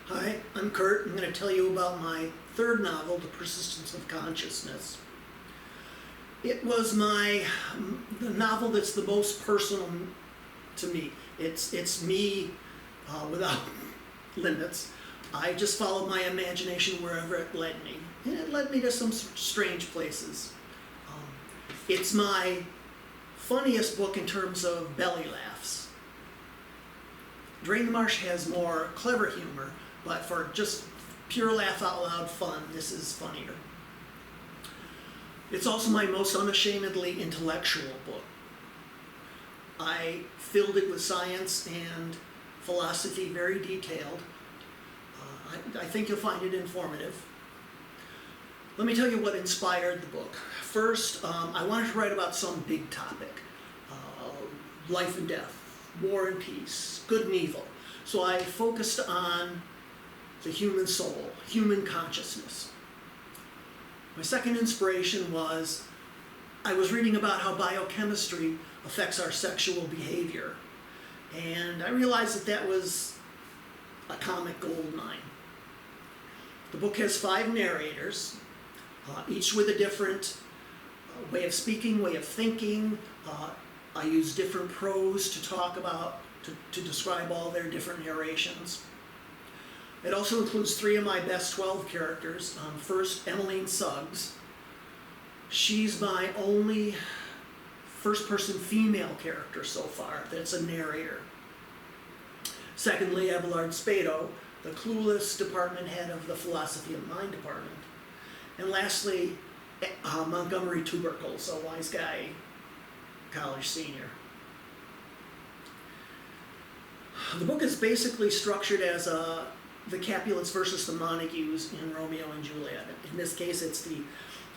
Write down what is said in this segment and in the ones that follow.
Hi, I'm Kurt. I'm going to tell you about my third novel, The Persistence of Consciousness. It was the novel that's the most personal to me. It's me without limits. I just followed my imagination wherever it led me. And it led me to some strange places. It's my funniest book in terms of belly laughs. Drain the Marsh has more clever humor, but for just pure laugh out loud fun, this is funnier. It's also my most unashamedly intellectual book. I filled it with science and philosophy, very detailed. I think you'll find it informative. Let me tell you what inspired the book. First, I wanted to write about some big topic. Life and death, war and peace, good and evil. So I focused on the human soul, human consciousness. My second inspiration was I was reading about how biochemistry affects our sexual behavior. And I realized that was a comic gold mine. The book has 5 narrators, each with a different way of speaking, way of thinking. I use different prose to talk about, to describe all their different narrations. It also includes 3 of my best 12 characters. First, Emmeline Suggs. She's my only first-person female character so far that's a narrator. Secondly, Abelard Spado, the clueless department head of the Philosophy of Mind department. And lastly, Montgomery Tubercles, a wise guy, college senior. The book is basically structured as the Capulets versus the Montagues in Romeo and Juliet. In this case, it's the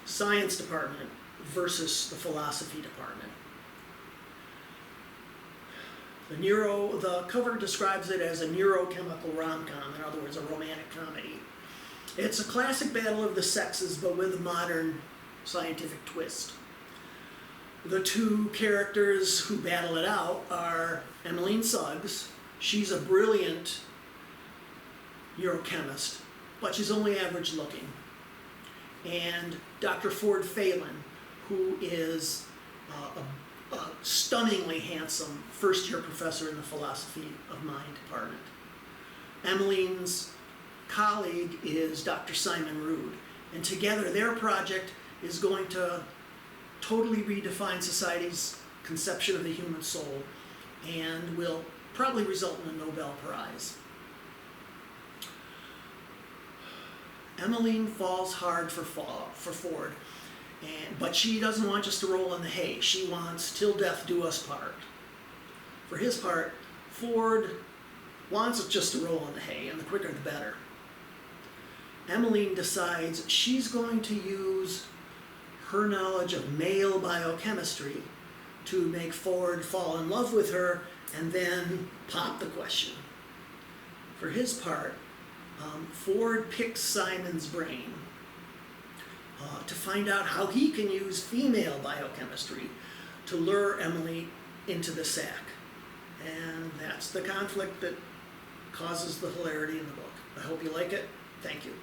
science department versus the philosophy department. The cover describes it as a neurochemical rom-com, in other words, a romantic comedy. It's a classic battle of the sexes, but with a modern scientific twist. The 2 characters who battle it out are Emmeline Suggs. She's a brilliant neurochemist, but she's only average looking. And Dr. Ford Phelan, who is a stunningly handsome first-year professor in the Philosophy of Mind department. Emmeline's colleague is Dr. Simon Rood, and together their project is going to totally redefine society's conception of the human soul and will probably result in a Nobel Prize. Emmeline falls hard for Ford, but she doesn't want just to roll in the hay. She wants till death do us part. For his part, Ford wants it just to roll in the hay, and the quicker the better. Emmeline decides she's going to use her knowledge of male biochemistry to make Ford fall in love with her and then pop the question. For his part, Ford picks Simon's brain to find out how he can use female biochemistry to lure Emily into the sack. And that's the conflict that causes the hilarity in the book. I hope you like it. Thank you.